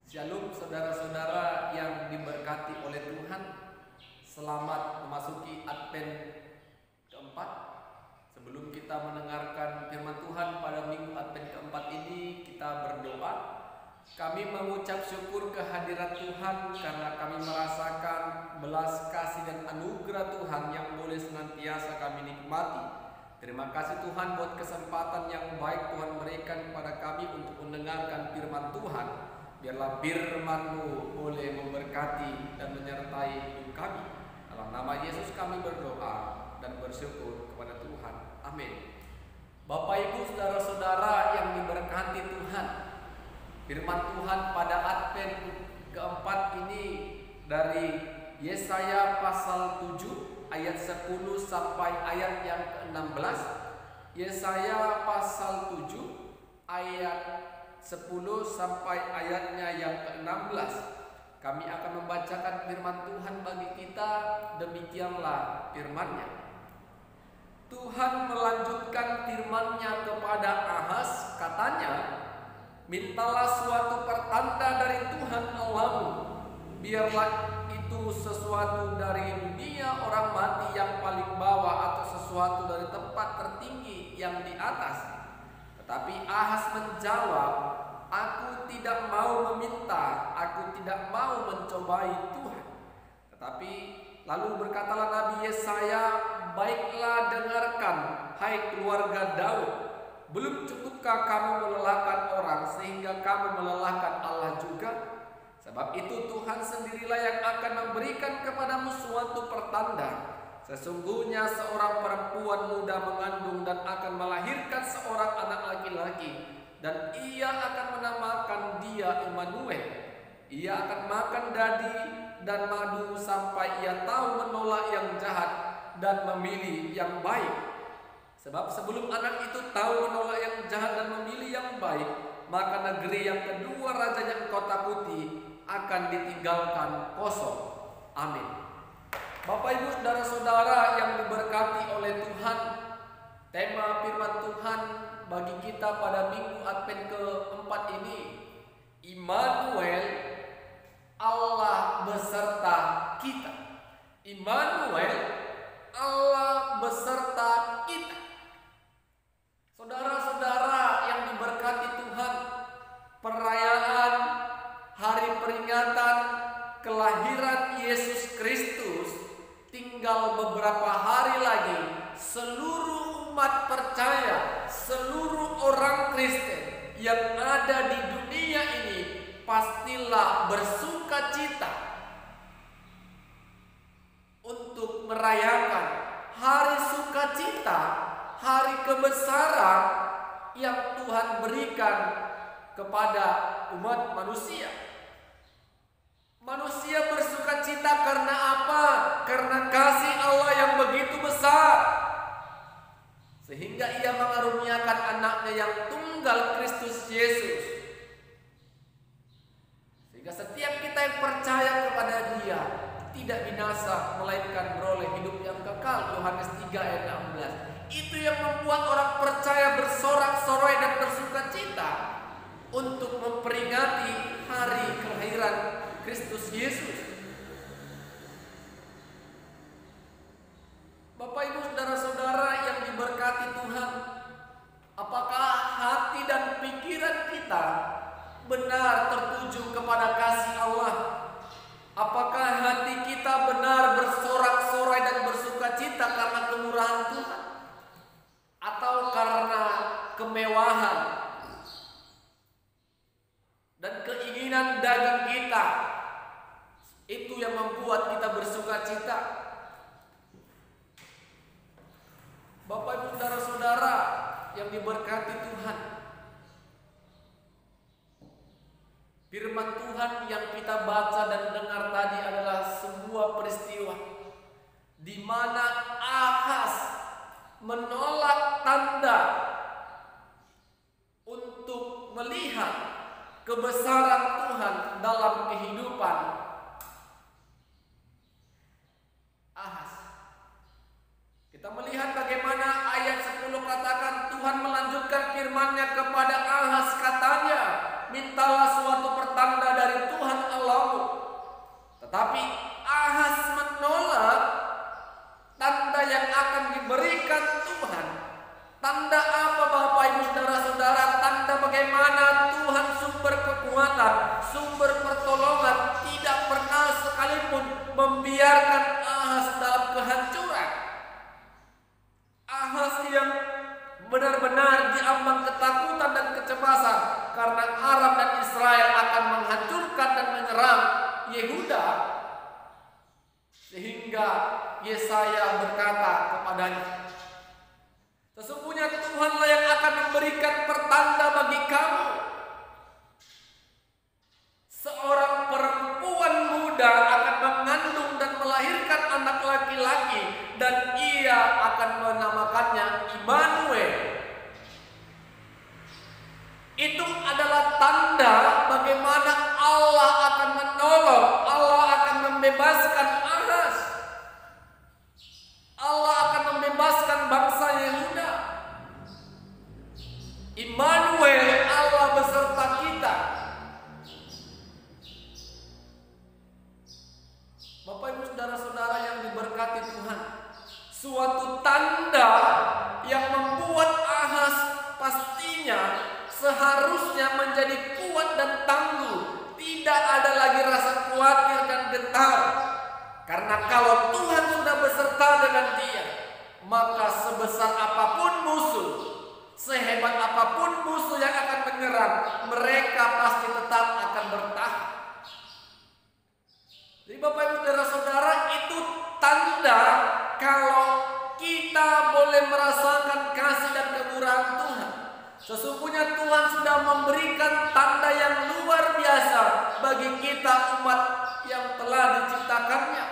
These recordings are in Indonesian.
Shalom saudara-saudara yang diberkati oleh Tuhan. Selamat memasuki Advent keempat. Sebelum kita mendengarkan firman Tuhan pada minggu Advent keempat ini, kita berdoa. Kami mengucap syukur kehadirat Tuhan karena kami merasakan belas kasih dan anugerah Tuhan yang boleh senantiasa kami nikmati. Terima kasih Tuhan buat kesempatan yang baik Tuhan berikan kepada kami untuk mendengarkan firman Tuhan. Biarlah firman-Mu boleh memberkati dan menyertai hidup kami. Dalam nama Yesus kami berdoa dan bersyukur kepada Tuhan. Amin. Bapak Ibu saudara-saudara yang diberkati Tuhan, firman Tuhan pada Advent keempat ini dari Yesaya pasal 7 ayat 10 sampai ayat yang ke-16. Yesaya pasal 7 ayat 10 sampai ayatnya yang ke-16. Kami akan membacakan firman Tuhan bagi kita. Demikianlah firman-Nya. Tuhan melanjutkan firman-Nya kepada Ahaz, katanya, mintalah suatu pertanda dari Tuhan Allahmu. Biarlah itu sesuatu dari dunia orang mati yang paling bawah atau sesuatu dari tempat tertinggi yang di atas. Tetapi Ahaz menjawab, aku tidak mau meminta, aku tidak mau mencobai Tuhan. Tetapi lalu berkatalah Nabi Yesaya, baiklah dengarkan, hai keluarga Daud. Belum cukupkah kamu melelahkan orang sehingga kamu melelahkan Allah juga? Sebab itu Tuhan sendirilah yang akan memberikan kepadamu suatu pertanda. Sesungguhnya seorang perempuan muda mengandung dan akan melahirkan seorang anak laki-laki, dan ia akan menamakan dia Immanuel. Ia akan makan dadi dan madu sampai ia tahu menolak yang jahat dan memilih yang baik. Sebab sebelum anak itu tahu menolak yang jahat dan memilih yang baik, maka negeri yang kedua rajanya engkau takuti akan ditinggalkan kosong. Amin. Bapak Ibu saudara-saudara yang diberkati oleh Tuhan, tema firman Tuhan bagi kita pada minggu Advent keempat ini, Immanuel, Allah beserta kita. Immanuel, Allah beserta kita. Saudara-saudara yang diberkati Tuhan, perayaan hari peringatan kelahiran Yesus Kristus tinggal beberapa hari lagi. Seluruh umat percaya, seluruh orang Kristen yang ada di dunia ini pastilah bersuka cita untuk merayakan hari sukacita, hari kebesaran yang Tuhan berikan kepada umat manusia. Manusia bersuka cita karena apa? Karena kasih Allah yang begitu besar, sehingga ia mengaruniakan anaknya yang tunggal, Kristus Yesus. Sehingga setiap kita yang percaya kepada Dia tidak binasa, melainkan beroleh hidup yang kekal. Yohanes 3 ayat 16. Itu yang membuat orang percaya bersorak-sorai dan bersuka cita untuk memperingati hari kelahiran Kristus Yesus. Bapak Ibu saudara-saudara yang diberkati Tuhan, apakah hati dan pikiran kita benar tertuju kepada kasih Allah? Apakah hati kita benar bersorak-sorai dan bersukacita karena kemurahan Tuhan? Atau karena kemewahan dan keinginan daging kita? Itu yang membuat kita bersuka cita. Bapak Ibu saudara-saudara yang diberkati Tuhan, firman Tuhan yang kita baca dan dengar tadi adalah sebuah peristiwa di mana Ahaz menolak tanda untuk melihat kebesaran Tuhan dalam kehidupan Ahaz. Kita melihat bagaimana ayat 10 katakan Tuhan melanjutkan firman-Nya kepada Ahaz, katanya, mintalah suatu pertanda dari sumber pertolongan, tidak pernah sekalipun membiarkan Ahaz dalam kehancuran. Ahaz yang benar-benar diambang ketakutan dan kecemasan karena Aram dan Israel akan menghancurkan dan menyerang Yehuda, sehingga Yesaya berkata kepadanya, sesungguhnya Tuhanlah yang akan memberikan pertanda bagi kamu. Seorang perempuan muda akan mengandung dan melahirkan anak laki-laki, dan ia akan menamakannya Immanuel. Itu adalah tanda bagaimana Allah akan menolong, Allah akan membebaskan Ahaz. Allah akan membebaskan bangsa Yehuda. Immanuel, Allah beserta kita. Bapak Ibu saudara-saudara yang diberkati Tuhan, suatu tanda yang membuat Ahaz pastinya seharusnya menjadi kuat dan tangguh, tidak ada lagi rasa khawatir dan getar. Karena kalau Tuhan sudah beserta dengan dia, maka sebesar apapun musuh, sehebat apapun musuh yang akan menyerang, mereka pasti tetap akan bertahan. Jadi Bapak Ibu saudara-saudara, itu tanda kalau kita boleh merasakan kasih dan kemurahan Tuhan. Sesungguhnya Tuhan sudah memberikan tanda yang luar biasa bagi kita umat yang telah diciptakannya.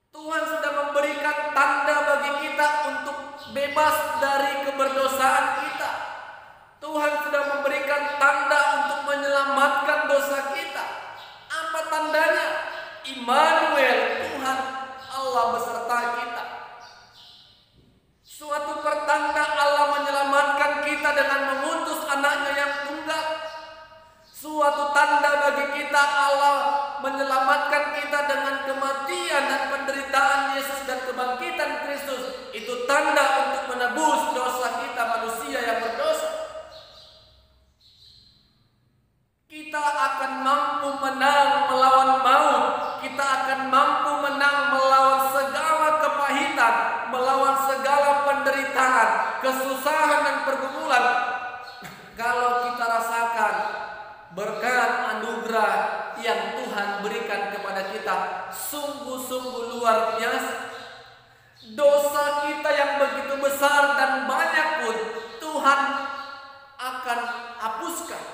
Tuhan sudah memberikan tanda bagi kita untuk bebas dari keberdosaan kita. Tuhan sudah memberikan tanda untuk menyelamatkan dosa kita. Apa tandanya? Immanuel, Tuhan Allah beserta kita. Suatu pertanda Allah menyelamatkan kita dengan mengutus anaknya yang tunggal. Suatu tanda bagi kita Allah menyelamatkan kita dengan kematian dan penderitaan Yesus dan kebangkitan Kristus. Itu tanda untuk menebus dosa kita, manusia yang berdosa. Kita akan mampu menang melawan maut. Kita akan mampu menang melawan segala kepahitan, melawan segala penderitaan, kesusahan dan pergumulan. Kalau kita rasakan berkat anugerah yang Tuhan berikan kepada kita sungguh-sungguh luar biasa. Dosa kita yang begitu besar dan banyak pun Tuhan akan hapuskan.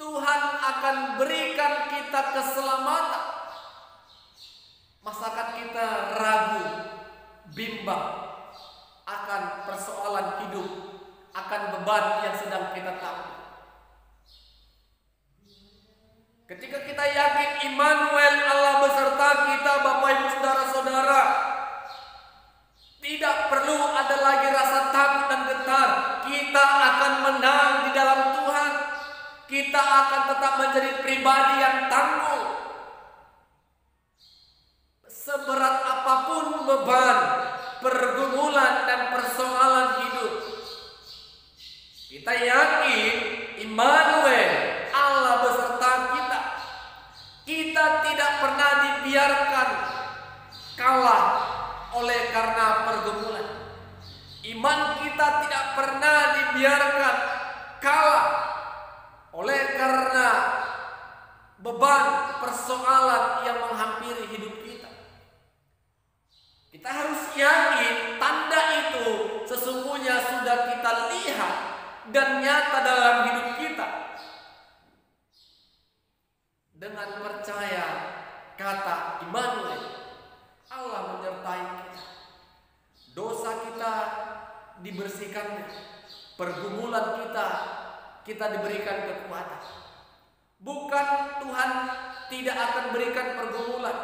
Tuhan akan berikan kita keselamatan. Masakan kita ragu, bimbang akan persoalan hidup, akan beban yang sedang kita tanggung. Ketika kita yakin Immanuel, Allah beserta kita, Bapak Ibu saudara-saudara, tidak perlu ada lagi rasa takut dan getar. Kita akan menang di dalam Tuhan. Kita akan tetap menjadi pribadi yang tangguh. Seberat apapun beban, pergumulan dan persoalan hidup, kita yakin Immanuel, Allah beserta kita. Kita tidak pernah dibiarkan kalah oleh karena pergumulan. Iman kita tidak pernah dibiarkan kalah oleh karena beban persoalan yang menghampiri hidup kita. Kita harus yakin tanda itu sesungguhnya sudah kita lihat dan nyata dalam hidup kita. Dengan percaya kata Immanuel, Allah menyertai kita. Dosa kita dibersihkannya, pergumulan kita diberikan kekuatan. Bukan Tuhan tidak akan berikan pergumulan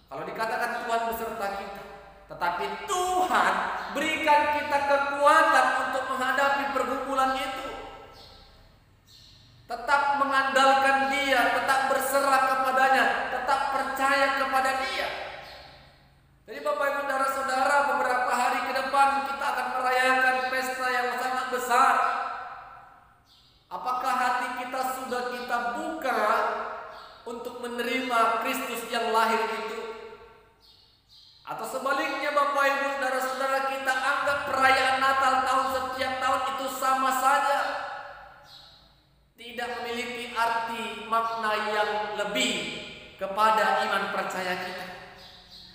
kalau dikatakan Tuhan beserta kita, tetapi Tuhan berikan kita kekuatan untuk menghadapi pergumulan itu. Tetap mengandalkan Dia, tetap berserah kepadanya, tetap percaya kepada Dia. Jadi Bapak Ibu saudara-saudara, beberapa hari ke depan kita akan merayakan pesta yang sangat besar. Apakah hati menerima Kristus yang lahir itu. Atau sebaliknya Bapak Ibu saudara-saudara, kita anggap perayaan Natal setiap tahun itu sama saja, tidak memiliki arti makna yang lebih kepada iman percaya kita.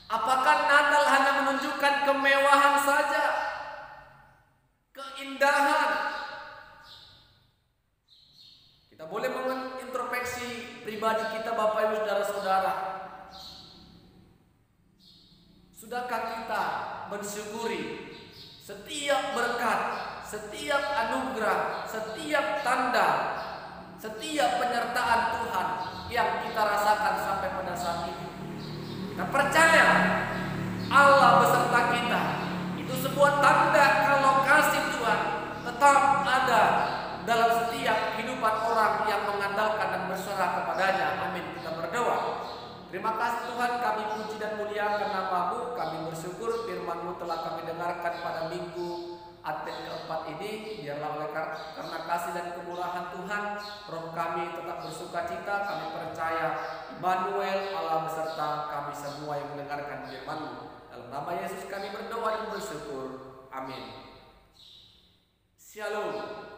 Apakah Natal hanya menunjukkan kemewahan saja, keindahan? Kita boleh mengintrospeksi pribadi kita Bapak Ibu saudara-saudara. Sudahkah kita bersyukuri setiap berkat, setiap anugerah, setiap tanda, setiap penyertaan Tuhan yang kita rasakan sampai pada saat ini? Kita percaya Allah beserta kita. Itu sebuah tanda kalau kasih Tuhan tetap ada dalam setiap kehidupan orang yang mengandalkan dan berserah kepadanya. Amin. Kita berdoa. Terima kasih Tuhan, kami puji dan muliakan nama-Mu. Kami bersyukur firman-Mu telah kami dengarkan pada minggu Advent keempat ini. Biarlah oleh karena kasih dan kemurahan Tuhan, roh kami tetap bersuka cita. Kami percaya Immanuel Allah beserta kami semua yang mendengarkan firman-Mu. Dalam nama Yesus kami berdoa dan bersyukur. Amin. Shalom.